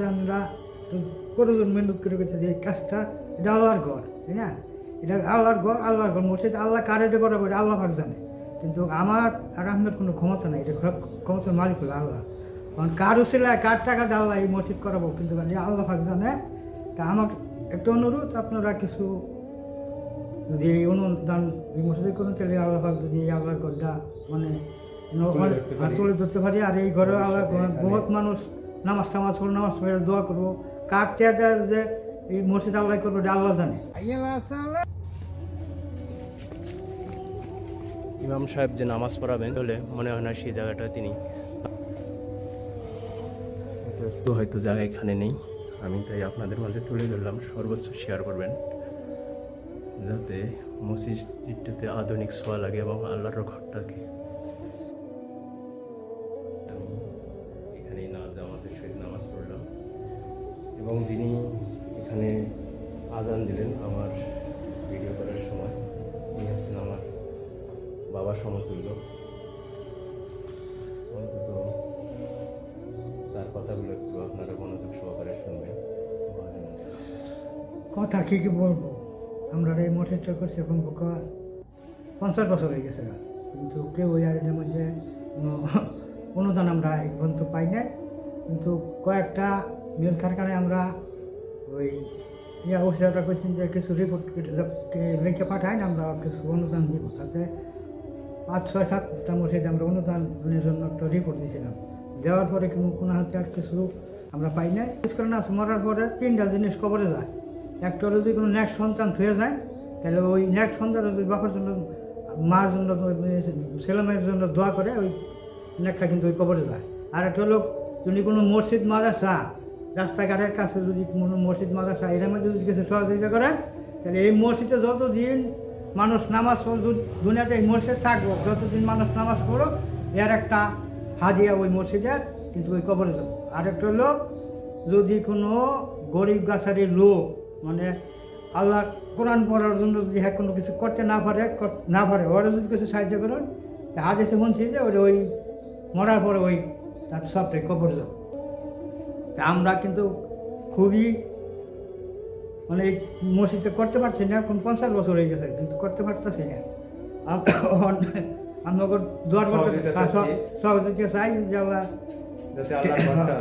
আছে আমরা কতজন মেহনত করে করতে যে এই কাজটা, এটা আল্লাহর ঘর, তাই না? এটা আল্লাহর ঘর মসজিদ, আল্লাহ কার এটা করাবো এটা আল্লাহ পাক জানে। কিন্তু আমার আর আপনার কোনো ক্ষমতা নেই, এটা ক্ষমতার মালিক হলো আল্লাহ। কারণ কার উসিলায় কার টাকা দিয়ে আল্লাহ এই মসজিদ করাবো, কিন্তু আল্লাহ পাক জানে। তা আমার একটা অনুরোধ, আপনারা কিছু যদি এই অনুদান এই মসজিদে করুন, তাহলে আল্লাহ পাক যদি এই আল্লাহর ঘরটা মানে তুলে ধরতে পারি। আর এই ঘরে আল্লাহ বহুত মানুষ নামাজ পড়ে দোয়া করবো, কার টেয়া যে এই মসজিদ আল্লাহ করবো এটা আল্লাহ জানে। ইমাম সাহেব যে নামাজ পড়াবেন বলে মনে হয় না সেই জায়গাটা তিনি হয়তো জায়গা এখানে নেই। আমি তাই আপনাদের মাঝে তুলে ধরলাম, সর্বোচ্চ শেয়ার করবেন যাতে মসজিদটাতে আধুনিক ছোঁয়া লাগে এবং আল্লাহর ঘরটাকে এখানেই আমাদের সহিত নামাজ পড়লাম। এবং যিনি এখানে আজান দিলেন আমার ভিডিও করার সময়, তিনি হচ্ছেন আমার বাবা সমতুল্য। অন্তত তার কথাগুলো একটু আপনারা মনোযোগ সহকারে শুনবেন। কথা কি বলবো, আমরা এই মসজিদটা করছি এখন 50 বছর হয়ে গেছে, কিন্তু কেউ ওই আইনের মধ্যে অনুদান আমরা এই পর্যন্ত পাই নাই। কিন্তু কয়েকটা মিল কারখানায় আমরা ওই অবস্থাটা করছেন যে কিছু রিপোর্ট লিখে পাঠাই না, আমরা কিছু অনুদান দিব। তাতে 5-6-7টা মসজিদে আমরা অনুদানের জন্য একটা রিপোর্ট দিয়েছিলাম। দেওয়ার পরে কোনো হাতে আর কিছু আমরা পাই নাই। বিশেষ করে নাচ মরার পরে 3টা জিনিস কবরে যায়। একটা হলো যদি কোনো নেক্সট সন্তান থয়ে যায়, তাহলে ওই নেক্সট সন্তান যদি বাবার জন্য, মার জন্য, ছেলেমেয়ের জন্য দোয়া করে, ওই নেকটা কিন্তু ওই কবরে যায়। আর একটা হলো যদি কোনো মসজিদ মাদ্রাসা, রাস্তাঘাটের কাছে যদি কোনো মসজিদ মাদ্রাসা এর মধ্যে যদি কিছু সহযোগিতা করে, তাহলে এই মসজিদে যতদিন মানুষ নামাজ পড়ো, দুনিয়াতে এই মসজিদ থাকবো, যতদিন মানুষ নামাজ পড়ো, এর একটা হাদিয়া ওই মসজিদের কিন্তু ওই কবরে যাবো। আর একটা হলো যদি কোনো গরিব গাছারির লোক মানে আল্লাহ কোরআন পড়ার জন্য যদি হ্যাঁ কোনো কিছু করতে না পারে ওরা যদি কিছু সাহায্য করুন, হাদিসে শুনছি যে ওই মরার পরে ওই তার সবটাই কবর যাবে। তা আমরা কিন্তু খুবই মানে এই মসজিদে করতে পারছি না, এখন 50 বছর হয়ে গেছে, কিন্তু করতে পারতেছি না। আমরা দোয়ার সহযোগিতা চাই যে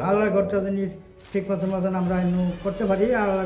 আল্লাহর ঘরটা যদি ঠিক মতন আমরা করতে পারি। আল্লাহ